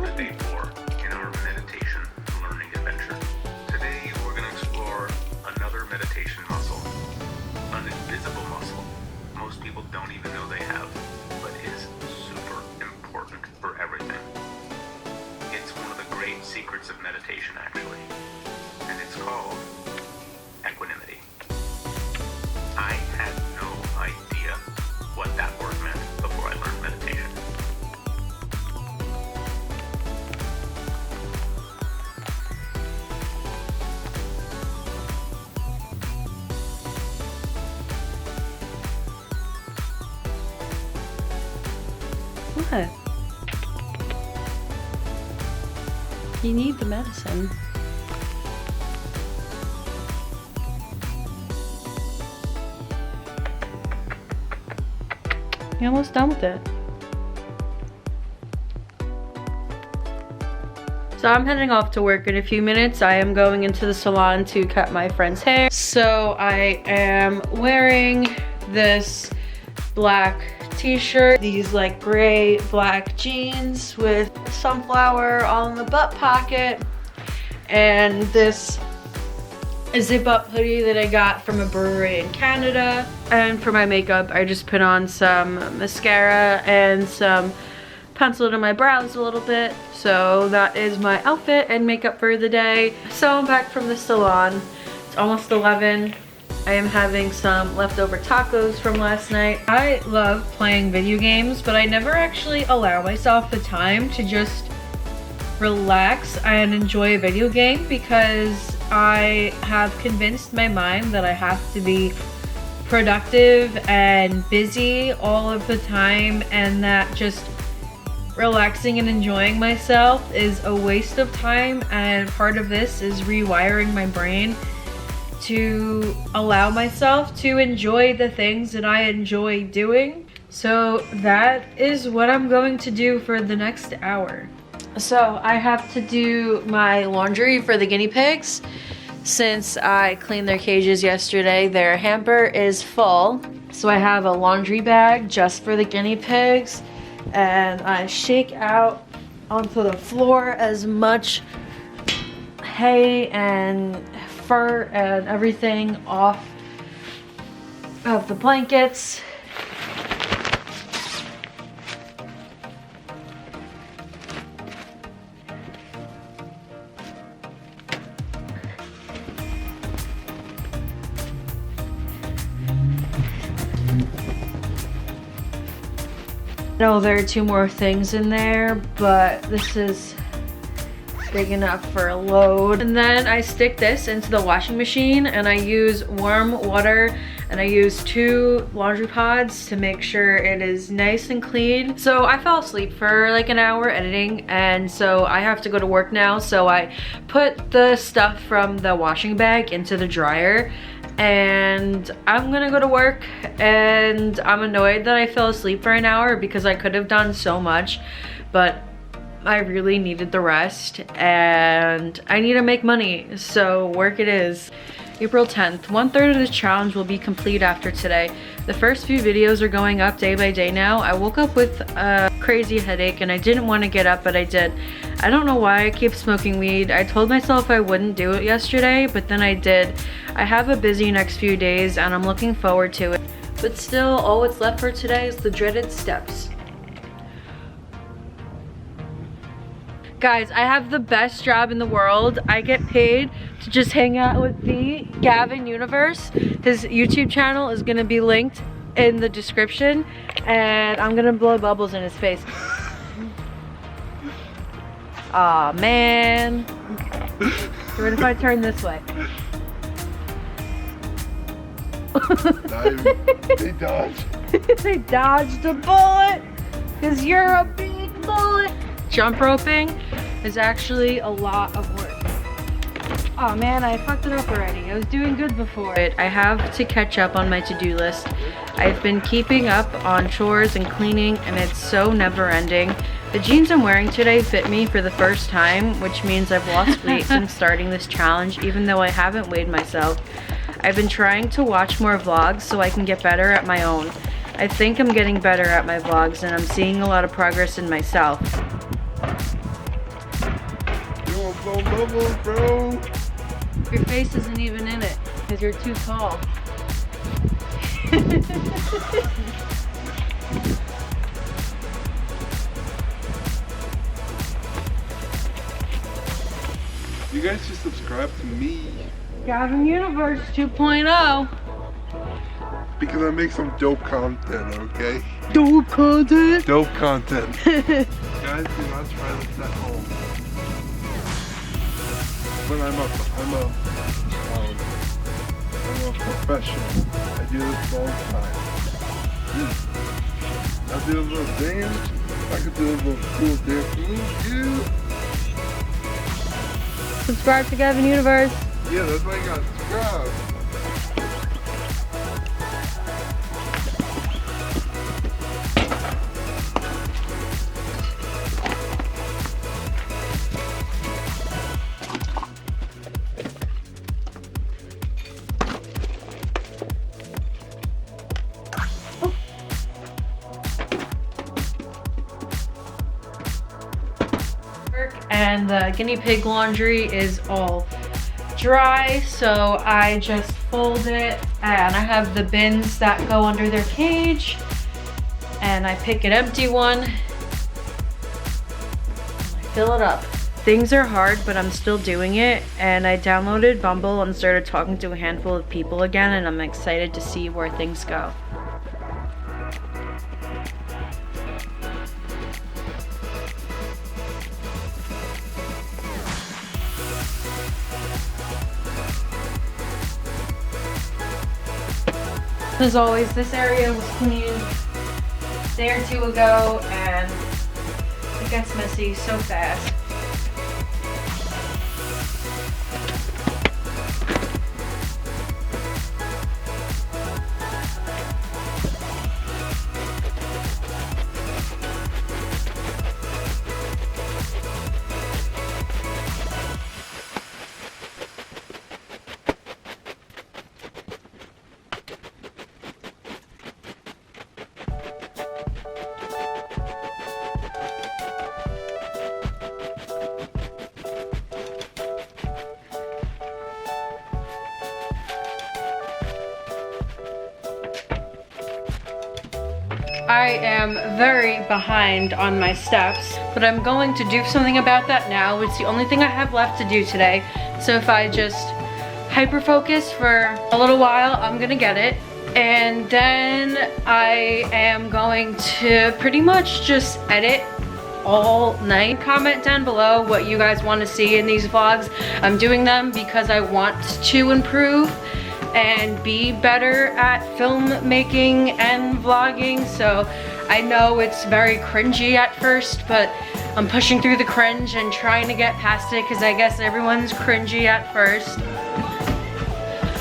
Welcome to day 4 in our meditation learning adventure. Today we're going to explore another meditation muscle, an invisible muscle most people don't even know they have, but is super important for everything. It's one of the great secrets of meditation actually, and it's called equanimity. I had no idea what that word meant before I learned meditation. What? You need the medicine. You're almost done with it. So I'm heading off to work in a few minutes. I am going into the salon to cut my friend's hair. So I am wearing this black t-shirt, these like gray black jeans with sunflower on the butt pocket, and this zip-up hoodie that I got from a brewery in Canada. And for my makeup, I just put on some mascara and some pencil to my brows a little bit. So that is my outfit and makeup for the day. So I'm back from the salon. It's almost 11. I am having some leftover tacos from last night. I love playing video games, but I never actually allow myself the time to just relax and enjoy a video game because I have convinced my mind that I have to be productive and busy all of the time, and that just relaxing and enjoying myself is a waste of time. And part of this is rewiring my brain to allow myself to enjoy the things that I enjoy doing. So that is what I'm going to do for the next hour. So I have to do my laundry for the guinea pigs. Since I cleaned their cages yesterday, their hamper is full. So I have a laundry bag just for the guinea pigs, and I shake out onto the floor as much hay and fur and everything off of the blankets. I know there are 2 more things in there, but this is big enough for a load. And then I stick this into the washing machine, and I use warm water, and I use 2 laundry pods to make sure it is nice and clean. So I fell asleep for like an hour editing, and so I have to go to work now. So I put the stuff from the washing bag into the dryer, and I'm gonna go to work, and I'm annoyed that I fell asleep for an hour because I could have done so much, but I really needed the rest and I need to make money, so work it is. April 10th, 1/3 of the challenge will be complete after today. The first few videos are going up day by day now. I woke up with a crazy headache and I didn't want to get up, but I did. I don't know why I keep smoking weed. I told myself I wouldn't do it yesterday, but then I did. I have a busy next few days and I'm looking forward to it. But still, all that's left for today is the dreaded steps. Guys, I have the best job in the world. I get paid to just hang out with the Gavin Universe. His YouTube channel is gonna be linked in the description, and I'm gonna blow bubbles in his face. Aw, man. So what if I turn this way? They dodged. They dodged a bullet, because you're a big bullet. Jump roping is actually a lot of work. Oh man, I fucked it up already. I was doing good before. I have to catch up on my to-do list. I've been keeping up on chores and cleaning, and it's so never-ending. The jeans I'm wearing today fit me for the first time, which means I've lost weight since starting this challenge, even though I haven't weighed myself. I've been trying to watch more vlogs so I can get better at my own. I think I'm getting better at my vlogs, and I'm seeing a lot of progress in myself. on bubbles, bro. Your face isn't even in it because you're too tall. You guys should subscribe to me. Gavin Universe 2.0. Because I make some dope content, okay? Dope content. Dope content. Guys, do not try this at home. But I'm a professional. I do this all the time. I do a little dance. I could do a little cool dance move, yeah. Subscribe to Gavin Universe. Yeah, that's why you got subscribe. And the guinea pig laundry is all dry, so I just fold it, and I have the bins that go under their cage, and I pick an empty one and I fill it up. Things are hard, but I'm still doing it, and I downloaded Bumble and started talking to a handful of people again, and I'm excited to see where things go. As always, this area was cleaned a day or two ago, and it gets messy so fast. I am very behind on my steps, but I'm going to do something about that now. It's the only thing I have left to do today. So if I just hyper focus for a little while, I'm gonna get it. And then I am going to pretty much just edit all night. Comment down below what you guys want to see in these vlogs. I'm doing them because I want to improve and be better at filmmaking and vlogging. So I know it's very cringy at first, but I'm pushing through the cringe and trying to get past it, because I guess everyone's cringy at first.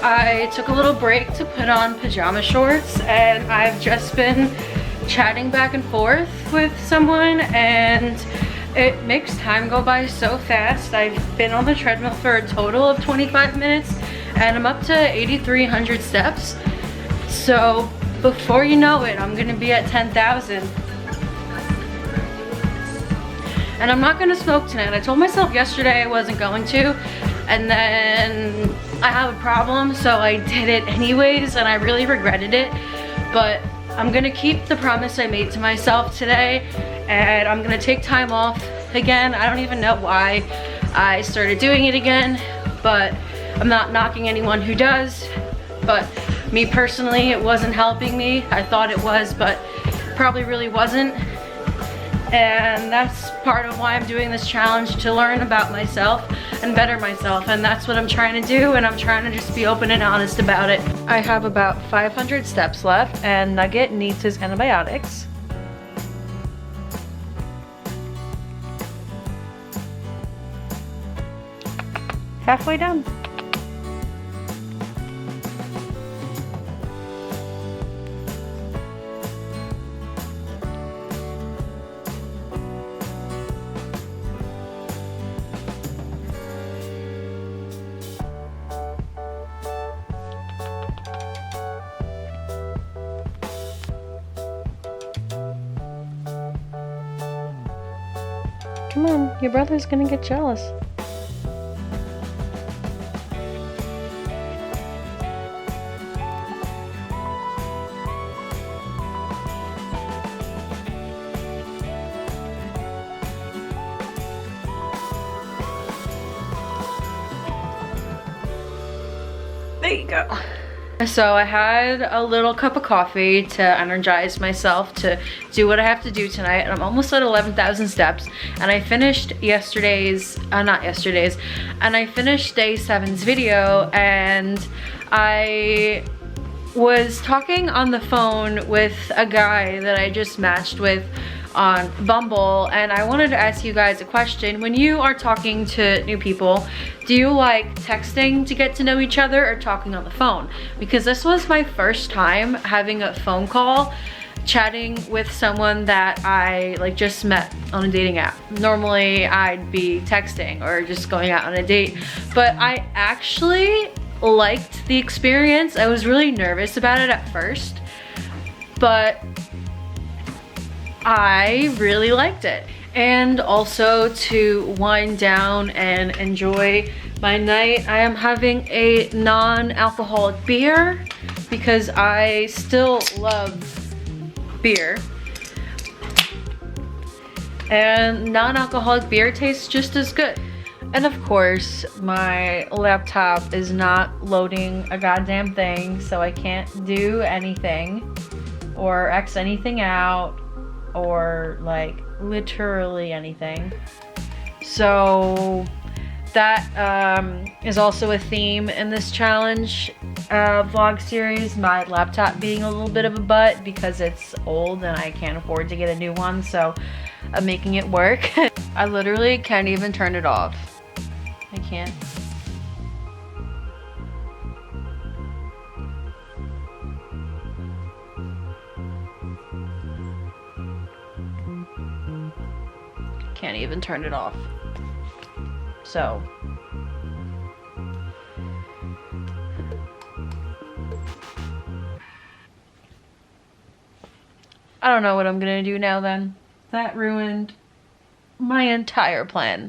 I took a little break to put on pajama shorts, and I've just been chatting back and forth with someone, and it makes time go by so fast. I've been on the treadmill for a total of 25 minutes, and I'm up to 8,300 steps. So before you know it, I'm gonna be at 10,000. And I'm not gonna smoke tonight. I told myself yesterday I wasn't going to, and then I have a problem, so I did it anyways, and I really regretted it. But I'm gonna keep the promise I made to myself today, and I'm gonna take time off again. I don't even know why I started doing it again, but I'm not knocking anyone who does. But me personally, it wasn't helping me. I thought it was, but probably really wasn't. And that's part of why I'm doing this challenge, to learn about myself and better myself. And that's what I'm trying to do, and I'm trying to just be open and honest about it. I have about 500 steps left, and Nugget needs his antibiotics. Halfway done. Come on, your brother's gonna get jealous. you go. So I had a little cup of coffee to energize myself to do what I have to do tonight. And I'm almost at 11,000 steps. And I finished and I finished day 7's video, and I was talking on the phone with a guy that I just matched with on Bumble, and I wanted to ask you guys a question. When you are talking to new people, do you like texting to get to know each other or talking on the phone? Because this was my first time having a phone call chatting with someone that I like just met on a dating app. Normally I'd be texting or just going out on a date, but I actually liked the experience. I was really nervous about it at first, but I really liked it. And also to wind down and enjoy my night, I am having a non-alcoholic beer because I still love beer. And non-alcoholic beer tastes just as good. And of course, my laptop is not loading a goddamn thing, so I can't do anything or X anything out or like literally anything. So that is also a theme in this challenge vlog series, my laptop being a little bit of a butt because it's old and I can't afford to get a new one, so I'm making it work. I literally can't even turn it off. I can't. Can't even turn it off. So I don't know what I'm gonna do now then. That ruined my entire plan.